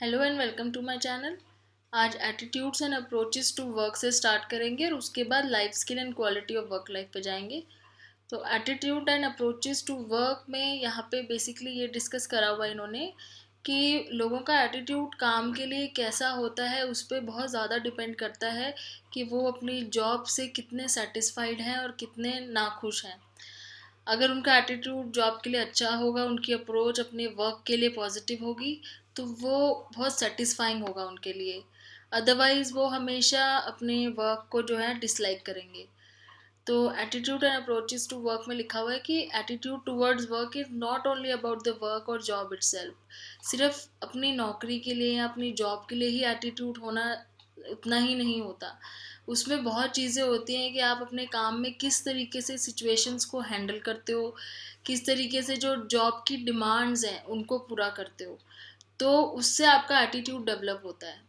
Hello and welcome to my channel. आज attitudes and approaches to work से start करेंगे और उसके बाद life skill and quality of work life पे जाएंगे। तो attitude and approaches to work में यहाँ पे बेसिकली ये डिस्कस करा हुआ है इन्होंने कि लोगों का एटीट्यूड काम के लिए कैसा होता है उस पर बहुत ज़्यादा डिपेंड करता है कि वो अपनी जॉब से कितने सेटिस्फाइड हैं और कितने नाखुश हैं। अगर उनका एटीट्यूड जॉब के लिए अच्छा होगा, उनकी अप्रोच अपने वर्क के लिए पॉजिटिव होगी, तो वो बहुत सेटिस्फाइंग होगा उनके लिए। अदरवाइज़ वो हमेशा अपने वर्क को जो है डिसलाइक करेंगे। तो attitude and approaches to work में लिखा हुआ है कि attitude towards work is not only about the work or job itself. सिर्फ अपनी नौकरी के लिए या अपनी जॉब के लिए ही एटीट्यूड होना उतना ही नहीं होता। उसमें बहुत चीज़ें होती हैं कि आप अपने काम में किस तरीके से सिचुएशंस को हैंडल करते हो, किस तरीके से जो जॉब की डिमांड्स हैं उनको पूरा करते हो, तो उससे आपका एटीट्यूड डेवलप होता है।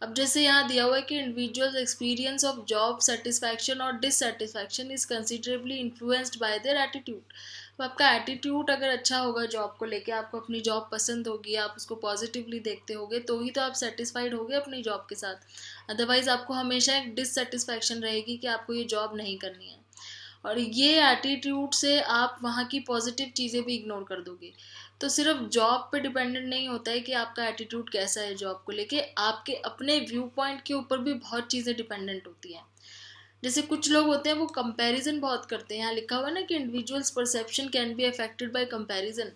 अब जैसे यहाँ दिया हुआ है कि individuals experience of job satisfaction और dissatisfaction is considerably influenced by their attitude. तो आपका एटीट्यूड अगर अच्छा होगा जॉब को लेके, आपको अपनी जॉब पसंद होगी, आप उसको पॉजिटिवली देखते होगे, तो ही तो आप सेटिस्फाइड होगे अपनी जॉब के साथ। अदरवाइज आपको हमेशा एक डिससेटिस्फैक्शन रहेगी कि आपको ये जॉब नहीं करनी है, और ये एटीट्यूड से आप वहाँ की पॉजिटिव चीज़ें भी इग्नोर कर दोगे। तो सिर्फ जॉब पे डिपेंडेंट नहीं होता है कि आपका एटीट्यूड कैसा है जॉब को लेके, आपके अपने व्यू पॉइंट के ऊपर भी बहुत चीज़ें डिपेंडेंट होती हैं। जैसे कुछ लोग होते हैं वो कंपैरिजन बहुत करते हैं। यहाँ लिखा हुआ है ना कि individuals perception can be affected by comparison.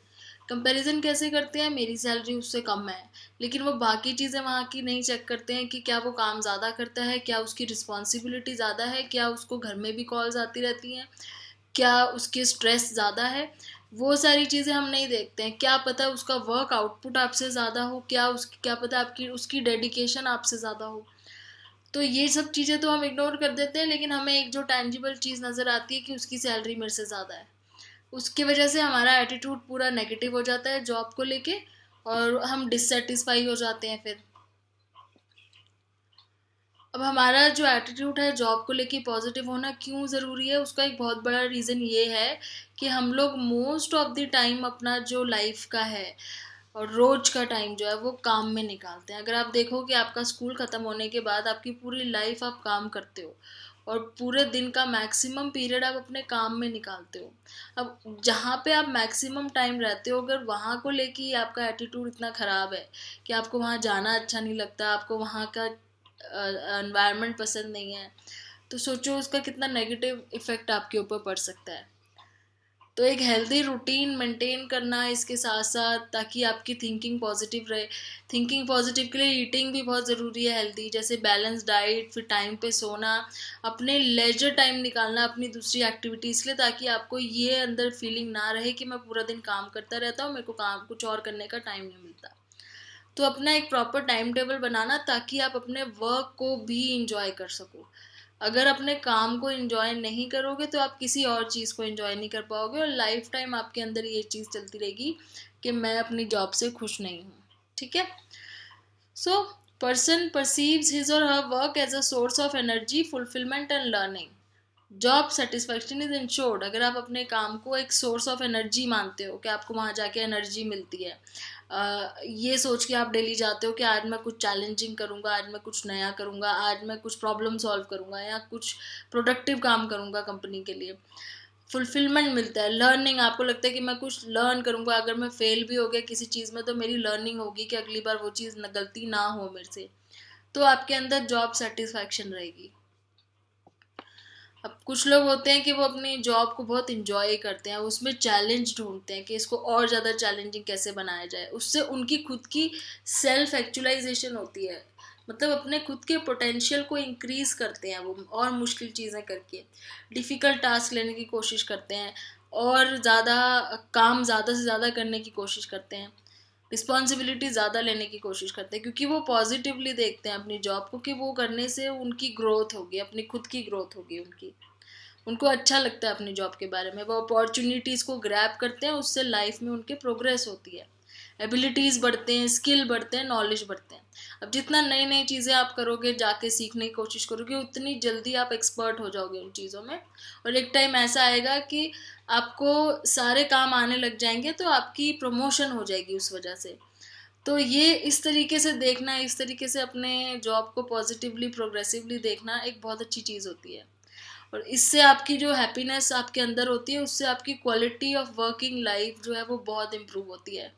Comparison कैसे करते हैं? मेरी सैलरी उससे कम है, लेकिन वो बाकी चीज़ें वहाँ की नहीं चेक करते हैं कि क्या वो काम ज़्यादा करता है, क्या उसकी रिस्पॉन्सिबिलिटी ज़्यादा है, क्या उसको घर में भी कॉल्स आती रहती हैं, क्या उसकी स्ट्रेस ज़्यादा है। वो सारी चीज़ें हम नहीं देखते हैं। क्या पता उसका वर्क आउटपुट आपसे ज़्यादा हो, क्या पता आपकी उसकी डेडिकेशन आपसे ज़्यादा हो। तो ये सब चीज़ें तो हम इग्नोर कर देते हैं, लेकिन हमें एक जो टैंजिबल चीज़ नज़र आती है कि उसकी सैलरी मेरे से ज़्यादा है, उसकी वजह से हमारा एटीट्यूड पूरा नेगेटिव हो जाता है जॉब को लेके, और हम डिससेटिस्फाई हो जाते हैं फिर। अब हमारा जो एटीट्यूड है जॉब को लेके पॉजिटिव होना क्यों ज़रूरी है, उसका एक बहुत बड़ा रीज़न ये है कि हम लोग मोस्ट ऑफ द टाइम अपना जो लाइफ का है और रोज का टाइम जो है वो काम में निकालते हैं। अगर आप देखो कि आपका स्कूल ख़त्म होने के बाद आपकी पूरी लाइफ आप काम करते हो, और पूरे दिन का मैक्सिमम पीरियड आप अपने काम में निकालते हो। अब जहाँ पे आप मैक्सिमम टाइम रहते हो, अगर वहाँ को लेके ही आपका एटीट्यूड इतना ख़राब है कि आपको वहाँ जाना अच्छा नहीं लगता, आपको वहाँ का एनवायरनमेंट पसंद नहीं है, तो सोचो उसका कितना नेगेटिव इफ़ेक्ट आपके ऊपर पड़ सकता है। तो एक हेल्दी रूटीन मेंटेन करना इसके साथ साथ, ताकि आपकी थिंकिंग पॉजिटिव रहे। थिंकिंग पॉजिटिव के लिए ईटिंग भी बहुत ज़रूरी है हेल्दी, जैसे बैलेंस डाइट, फिर टाइम पे सोना, अपने लेजर टाइम निकालना अपनी दूसरी एक्टिविटीज़ के लिए, ताकि आपको ये अंदर फीलिंग ना रहे कि मैं पूरा दिन काम करता रहता हूँ, मेरे को काम कुछ और करने का टाइम नहीं मिलता। तो अपना एक प्रॉपर टाइम टेबल बनाना, ताकि आप अपने वर्क को भी इंजॉय कर सको। अगर अपने काम को इंजॉय नहीं करोगे तो आप किसी और चीज़ को इंजॉय नहीं कर पाओगे, और लाइफ टाइम आपके अंदर ये चीज़ चलती रहेगी कि मैं अपनी जॉब से खुश नहीं हूँ। ठीक है। So person perceives his or her work as a source of energy, fulfilment and learning. Job satisfaction is ensured. अगर आप अपने काम को एक सोर्स ऑफ एनर्जी मानते हो कि आपको वहाँ जाके एनर्जी मिलती है, ये सोच के आप डेली जाते हो कि आज मैं कुछ चैलेंजिंग करूँगा, आज मैं कुछ नया करूँगा, आज मैं कुछ प्रॉब्लम सॉल्व करूँगा या कुछ प्रोडक्टिव काम करूँगा कंपनी के लिए, फुलफिलमेंट मिलता है। लर्निंग, आपको लगता है कि मैं कुछ लर्न करूँगा, अगर मैं फेल भी हो गया किसी चीज़ में तो मेरी लर्निंग होगी कि अगली बार वो चीज़ गलती ना हो मेरे से, तो आपके अंदर जॉब सेटिस्फैक्शन रहेगी। अब कुछ लोग होते हैं कि वो अपनी जॉब को बहुत इंजॉय करते हैं, उसमें चैलेंज ढूंढते हैं कि इसको और ज़्यादा चैलेंजिंग कैसे बनाया जाए, उससे उनकी खुद की सेल्फ एक्चुअलाइजेशन होती है। मतलब अपने खुद के पोटेंशियल को इंक्रीज करते हैं वो, और मुश्किल चीज़ें करके डिफ़िकल्ट टास्क लेने की कोशिश करते हैं, और ज़्यादा काम ज़्यादा से ज़्यादा करने की कोशिश करते हैं, रिस्पॉन्सिबिलिटी ज़्यादा लेने की कोशिश करते हैं, क्योंकि वो पॉजिटिवली देखते हैं अपनी जॉब को कि वो करने से उनकी ग्रोथ होगी, अपनी खुद की ग्रोथ होगी उनकी। उनको अच्छा लगता है अपनी जॉब के बारे में, वो अपॉर्चुनिटीज़ को ग्रैब करते हैं, उससे लाइफ में उनके प्रोग्रेस होती है, एबिलिटीज़ बढ़ते हैं, स्किल बढ़ते हैं, नॉलेज बढ़ते हैं। अब जितना नई नई चीज़ें आप करोगे, जाके सीखने की कोशिश करोगे, उतनी जल्दी आप एक्सपर्ट हो जाओगे उन चीज़ों में, और एक टाइम ऐसा आएगा कि आपको सारे काम आने लग जाएंगे, तो आपकी प्रमोशन हो जाएगी उस वजह से। तो ये इस तरीके से देखना, इस तरीके से अपने जॉब को पॉजिटिवली प्रोग्रेसिवली देखना एक बहुत अच्छी चीज़ होती है। और इससे आपकी जो हैप्पीनेस आपके अंदर होती है, उससे आपकी क्वालिटी ऑफ वर्किंग लाइफ जो है वो बहुत इम्प्रूव होती है।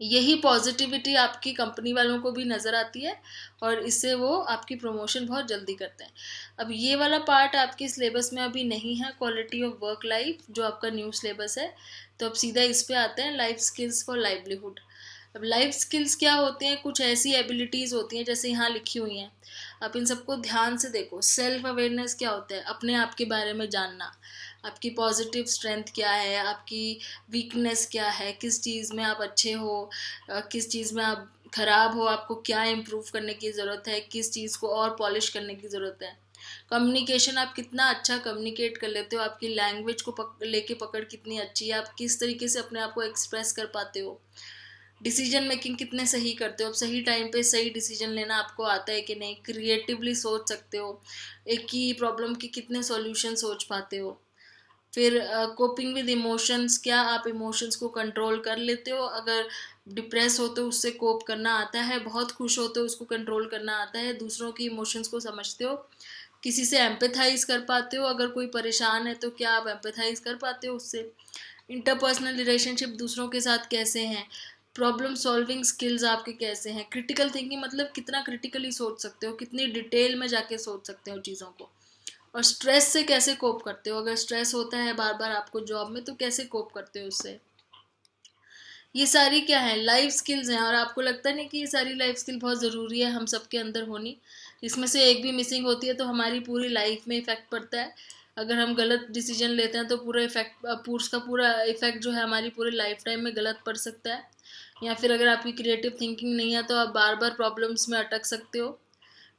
यही पॉजिटिविटी आपकी कंपनी वालों को भी नज़र आती है और इससे वो आपकी प्रमोशन बहुत जल्दी करते हैं। अब ये वाला पार्ट आपके सिलेबस में अभी नहीं है, क्वालिटी ऑफ वर्क लाइफ, जो आपका न्यू सिलेबस है। तो अब सीधा इस पे आते हैं, लाइफ स्किल्स फॉर लाइवलीहुड। अब लाइफ स्किल्स क्या होते हैं? कुछ ऐसी एबिलिटीज़ होती हैं जैसे यहाँ लिखी हुई हैं, आप इन सबको ध्यान से देखो। सेल्फ अवेयरनेस क्या होता है? अपने आप के बारे में जानना, आपकी पॉजिटिव स्ट्रेंथ क्या है, आपकी वीकनेस क्या है, किस चीज़ में आप अच्छे हो, किस चीज़ में आप ख़राब हो, आपको क्या इम्प्रूव करने की ज़रूरत है, किस चीज़ को और पॉलिश करने की ज़रूरत है। कम्युनिकेशन, आप कितना अच्छा कम्युनिकेट कर लेते हो, आपकी लैंग्वेज को लेके पकड़ कितनी अच्छी है, आप किस तरीके से अपने आप को एक्सप्रेस कर पाते हो। डिसीजन मेकिंग कितने सही करते हो, अब सही टाइम पे सही डिसीजन लेना आपको आता है कि नहीं, क्रिएटिवली सोच सकते हो, एक ही प्रॉब्लम के कितने सॉल्यूशन सोच पाते हो। फिर कोपिंग विद इमोशंस, क्या आप इमोशंस को कंट्रोल कर लेते हो? अगर डिप्रेस हो तो उससे कोप करना आता है, बहुत खुश हो तो उसको कंट्रोल करना आता है, दूसरों की इमोशंस को समझते हो, किसी से एम्पैथाइज कर पाते हो, अगर कोई परेशान है तो क्या आप एम्पैथाइज कर पाते हो उससे। इंटरपर्सनल रिलेशनशिप दूसरों के साथ कैसे हैं, प्रॉब्लम सॉल्विंग स्किल्स आपके कैसे हैं, क्रिटिकल थिंकिंग मतलब कितना क्रिटिकली सोच सकते हो, कितनी डिटेल में जाके सोच सकते हो चीज़ों को, और स्ट्रेस से कैसे कोप करते हो, अगर स्ट्रेस होता है बार बार आपको जॉब में तो कैसे कोप करते हो उससे। ये सारी क्या है? लाइफ स्किल्स हैं। और आपको लगता नहीं कि ये सारी लाइफ स्किल बहुत ज़रूरी है हम सबके अंदर होनी? इसमें से एक भी मिसिंग होती है तो हमारी पूरी लाइफ में इफ़ेक्ट पड़ता है। अगर हम गलत डिसीजन लेते हैं तो पूरा इफेक्ट, उसका पूरा इफेक्ट जो है हमारी पूरी लाइफ टाइम में गलत पड़ सकता है। या फिर अगर आपकी क्रिएटिव थिंकिंग नहीं है तो आप बार बार प्रॉब्लम्स में अटक सकते हो।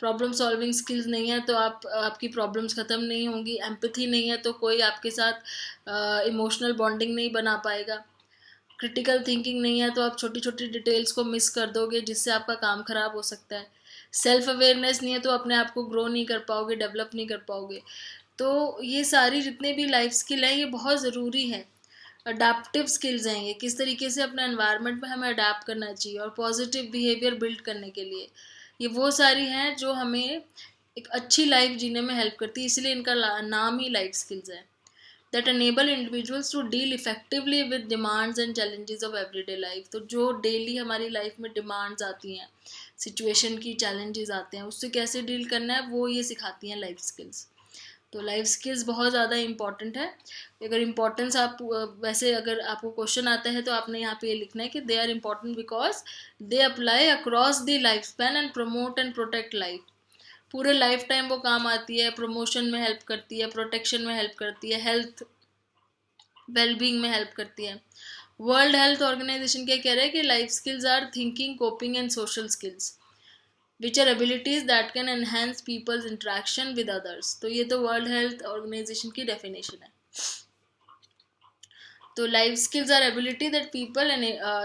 प्रॉब्लम सॉल्विंग स्किल्स नहीं है तो आपकी प्रॉब्लम्स ख़त्म नहीं होंगी। एम्पैथी नहीं है तो कोई आपके साथ इमोशनल बॉन्डिंग नहीं बना पाएगा। क्रिटिकल थिंकिंग नहीं है तो आप छोटी छोटी डिटेल्स को मिस कर दोगे, जिससे आपका काम खराब हो सकता है। सेल्फ अवेयरनेस नहीं है तो अपने आप को ग्रो नहीं कर पाओगे, डेवलप नहीं कर पाओगे। तो ये सारी जितने भी लाइफ स्किल हैं ये बहुत ज़रूरी है। अडाप्टिव स्किल्स हैं, ये किस तरीके से अपने एनवायरनमेंट में हमें अडाप्ट करना चाहिए और पॉजिटिव बिहेवियर बिल्ड करने के लिए, ये वो सारी हैं जो हमें एक अच्छी लाइफ जीने में हेल्प करती है। इसलिए इनका नाम ही लाइफ स्किल्स है। that enable individuals to deal effectively with demands and challenges of everyday life। तो जो डेली हमारी लाइफ में डिमांड्स आती हैं, सिचुएशन की चैलेंजेस आते हैं, उससे कैसे डील करना है वो ये सिखाती हैं लाइफ स्किल्स। तो लाइफ स्किल्स बहुत ज़्यादा इंपॉर्टेंट है। अगर इम्पोर्टेंस आप वैसे अगर आपको क्वेश्चन आता है तो आपने यहाँ पे ये लिखना है कि they are important because they apply across the life span and promote and protect life. पूरे लाइफ टाइम वो काम आती है, प्रमोशन में हेल्प करती है, प्रोटेक्शन में हेल्प करती है, हेल्थ वेलबींग में हेल्प करती है। वर्ल्ड हेल्थ ऑर्गेनाइजेशन क्या कह रहा है कि life skills are thinking, coping and social skills which are abilities that can enhance people's interaction with others. तो ये तो वर्ल्ड हेल्थ ऑर्गेनाइजेशन की डेफिनेशन है। तो life skills are ability that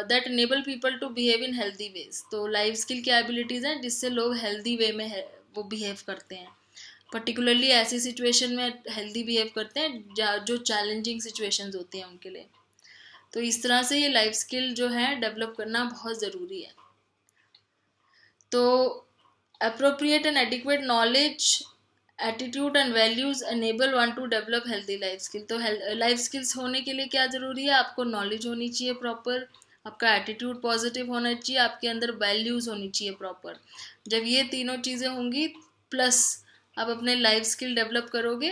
that enable people to behave in healthy ways. तो life skill क्या abilities हैं जिससे लोग हेल्दी वे में वो बिहेव करते हैं, पर्टिकुलरली ऐसी सिचुएशन में हेल्दी बिहेव करते हैं जो चैलेंजिंग सिचुएशंस होती हैं उनके लिए। तो इस तरह से ये लाइफ स्किल जो है डेवलप करना बहुत ज़रूरी है। तो appropriate and adequate knowledge, attitude and values enable one two develop healthy life skill. तो लाइफ स्किल्स होने के लिए क्या ज़रूरी है? आपको नॉलेज होनी चाहिए प्रॉपर, आपका एटीट्यूड पॉजिटिव होना चाहिए, आपके अंदर वैल्यूज़ होनी चाहिए प्रॉपर। जब ये तीनों चीज़ें होंगी प्लस आप अपने लाइफ स्किल डेवलप करोगे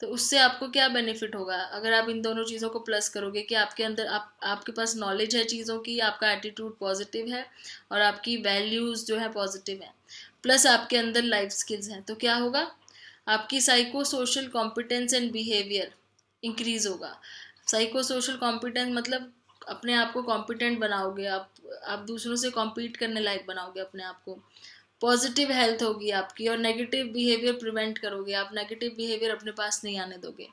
तो उससे आपको क्या बेनिफिट होगा? अगर आप इन दोनों चीज़ों को प्लस करोगे कि आपके अंदर आपके पास नॉलेज है चीज़ों की, आपका एटीट्यूड पॉजिटिव है और आपकी वैल्यूज़ जो है पॉजिटिव है, प्लस आपके अंदर लाइफ स्किल्स हैं, तो क्या होगा? आपकी psycho social competence and behaviour increase होगा। साइको सोशल कॉम्पिटेंस मतलब अपने आप को कॉम्पिटेंट बनाओगे, आप दूसरों से कॉम्पीट करने लायक बनाओगे अपने आप को। पॉजिटिव हेल्थ होगी आपकी और नेगेटिव बिहेवियर प्रिवेंट करोगे, आप नेगेटिव बिहेवियर अपने पास नहीं आने दोगे।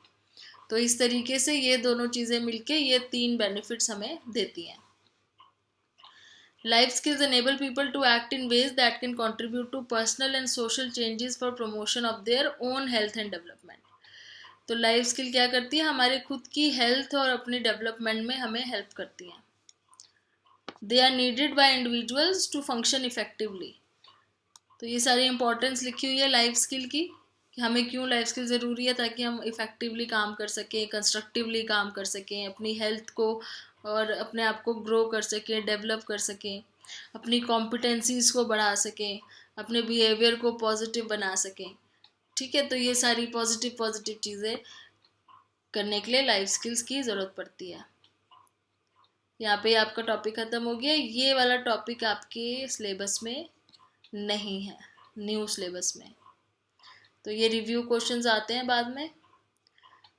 तो इस तरीके से ये दोनों चीज़ें मिलके ये 3 बेनिफिट्स हमें देती हैं। Life skills enable people to act in ways that can contribute to personal and social changes for promotion of their own health and development। तो लाइफ स्किल क्या करती है? हमारे खुद की हेल्थ और अपनी डेवलपमेंट में हमें हेल्प करती है। They are needed by individuals to function effectively. तो ये सारी इंपॉर्टेंस लिखी हुई है लाइफ स्किल की, कि हमें क्यों लाइफ स्किल ज़रूरी है, ताकि हम इफ़ेक्टिवली काम कर सकें, कंस्ट्रक्टिवली काम कर सकें, अपनी हेल्थ को और अपने आप को ग्रो कर सकें, डेवलप कर सकें, अपनी कॉम्पिटेंसीज़ को बढ़ा सकें, अपने बिहेवियर को पॉजिटिव बना सकें। ठीक है, तो ये सारी पॉजिटिव चीज़ें करने के लिए लाइफ स्किल्स की ज़रूरत पड़ती है। यहाँ पे आपका टॉपिक ख़त्म हो गया। ये वाला टॉपिक आपके सिलेबस में नहीं है, न्यू सिलेबस में। तो ये रिव्यू क्वेश्चंस आते हैं बाद में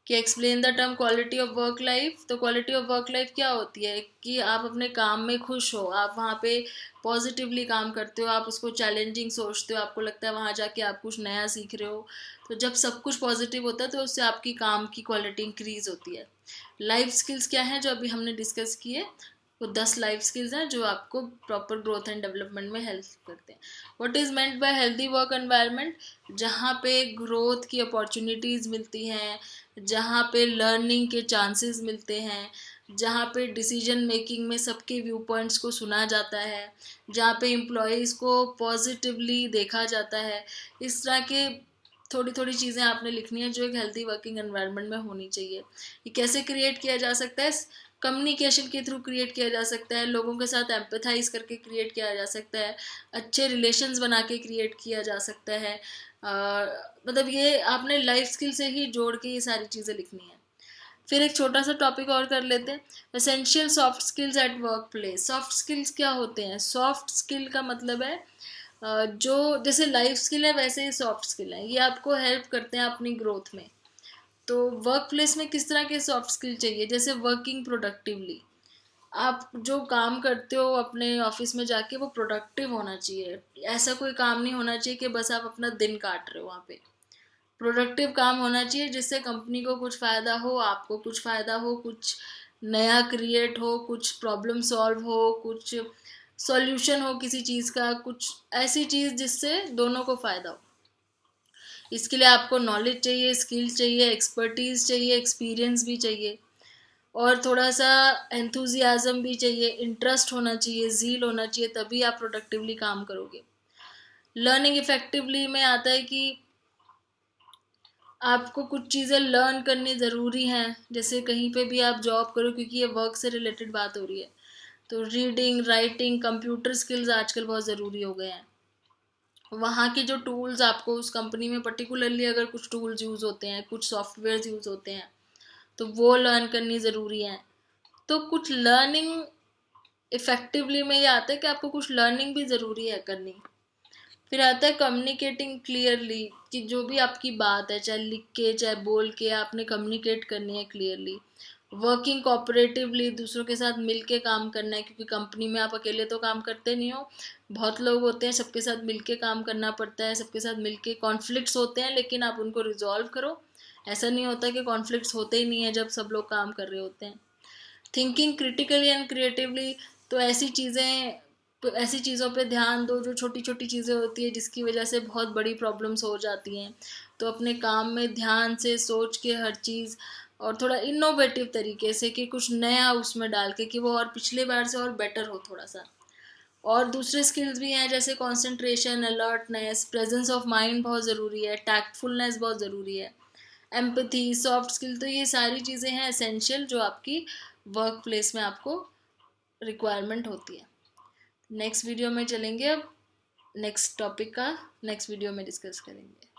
कि explain the term quality of work life. तो क्वालिटी ऑफ वर्क लाइफ क्या होती है कि आप अपने काम में खुश हो, आप वहाँ पे पॉजिटिवली काम करते हो, आप उसको चैलेंजिंग सोचते हो, आपको लगता है वहाँ जाके आप कुछ नया सीख रहे हो। तो जब सब कुछ पॉजिटिव होता है तो उससे आपकी काम की क्वालिटी इंक्रीज होती है। लाइफ स्किल्स क्या है जो अभी हमने डिस्कस किए, वो 10 लाइफ स्किल्स हैं जो आपको प्रॉपर ग्रोथ एंड डेवलपमेंट में हेल्प करते हैं। What is meant by healthy work environment, जहाँ पे ग्रोथ की अपॉर्चुनिटीज़ मिलती हैं, जहाँ पे लर्निंग के चांसेस मिलते हैं, जहाँ पे डिसीजन मेकिंग में सबके व्यू पॉइंट्स को सुना जाता है, जहाँ पे एम्प्लॉयज़ को पॉजिटिवली देखा जाता है। इस तरह के थोड़ी थोड़ी चीज़ें आपने लिखनी है जो एक हेल्दी वर्किंग एनवायरनमेंट में होनी चाहिए। ये कैसे क्रिएट किया जा सकता है, कम्युनिकेशन के थ्रू क्रिएट किया जा सकता है, लोगों के साथ एम्पथाइज करके क्रिएट किया जा सकता है, अच्छे रिलेशंस बना के क्रिएट किया जा सकता है। मतलब ये आपने लाइफ स्किल से ही जोड़ के ये सारी चीज़ें लिखनी है। फिर एक छोटा सा टॉपिक और कर लेते हैं, essential soft skills at work place. Soft skills क्या होते हैं? सॉफ्ट स्किल का मतलब है जो जैसे लाइफ स्किल है वैसे ही सॉफ्ट स्किल है, ये आपको हेल्प करते हैं अपनी ग्रोथ में। तो वर्क प्लेस में किस तरह के सॉफ्ट स्किल चाहिए, जैसे वर्किंग प्रोडक्टिवली, आप जो काम करते हो अपने ऑफिस में जाके वो प्रोडक्टिव होना चाहिए। ऐसा कोई काम नहीं होना चाहिए कि बस आप अपना दिन काट रहे हो वहाँ पे। प्रोडक्टिव काम होना चाहिए जिससे कंपनी को कुछ फ़ायदा हो, आपको कुछ फ़ायदा हो, कुछ नया क्रिएट हो, कुछ प्रॉब्लम सॉल्व हो, कुछ सॉल्यूशन हो किसी चीज़ का, कुछ ऐसी चीज़ जिससे दोनों को फ़ायदा हो। इसके लिए आपको नॉलेज चाहिए, स्किल चाहिए, एक्सपर्टीज़ चाहिए, एक्सपीरियंस भी चाहिए, और थोड़ा सा एंथुजियाज़म भी चाहिए, इंटरेस्ट होना चाहिए, ज़ील होना चाहिए, तभी आप प्रोडक्टिवली काम करोगे। लर्निंग इफेक्टिवली में आता है कि आपको कुछ चीज़ें लर्न करनी ज़रूरी हैं, जैसे कहीं पे भी आप जॉब करो, क्योंकि ये वर्क से रिलेटेड बात हो रही है, तो रीडिंग, राइटिंग, कंप्यूटर स्किल्स आजकल बहुत ज़रूरी हो गए हैं। वहाँ के जो टूल्स आपको उस कंपनी में पर्टिकुलरली अगर कुछ टूल्स यूज़ होते हैं, कुछ सॉफ्टवेयर यूज़ होते हैं, तो वो लर्न करनी ज़रूरी है। तो कुछ लर्निंग इफेक्टिवली में ये आता है कि आपको कुछ लर्निंग भी ज़रूरी है करनी। फिर आता है कम्युनिकेटिंग क्लियरली, कि जो भी आपकी बात है, चाहे लिख के चाहे बोल के, आपने कम्युनिकेट करनी है क्लियरली। वर्किंग कोऑपरेटिवली, दूसरों के साथ मिल के काम करना है, क्योंकि कंपनी में आप अकेले तो काम करते नहीं हो, बहुत लोग होते हैं, सबके साथ मिल के काम करना पड़ता है, सबके साथ मिल के कॉन्फ्लिक्ट्स होते हैं लेकिन आप उनको रिजॉल्व करो। ऐसा नहीं होता कि कॉन्फ्लिक्ट्स होते ही नहीं है जब सब लोग काम कर रहे होते हैं। थिंकिंग क्रिटिकली एंड क्रिएटिवली, तो ऐसी चीज़ों पे ध्यान दो जो छोटी छोटी चीज़ें होती है जिसकी वजह से बहुत बड़ी प्रॉब्लम्स हो जाती हैं। तो अपने काम में ध्यान से सोच के हर चीज़, और थोड़ा इनोवेटिव तरीके से कि कुछ नया उसमें डाल के कि वो और पिछले बार से और बेटर हो थोड़ा सा। और दूसरे स्किल्स भी हैं जैसे concentration, alertness, presence of mind बहुत ज़रूरी है, टैक्टफुलनेस बहुत ज़रूरी है, एम्पथी, सॉफ्ट स्किल। तो ये सारी चीज़ें हैं एसेंशियल जो आपकी वर्क प्लेस में आपको रिक्वायरमेंट होती है। नेक्स्ट वीडियो में चलेंगे अब नेक्स्ट टॉपिक का, नेक्स्ट वीडियो में डिस्कस करेंगे।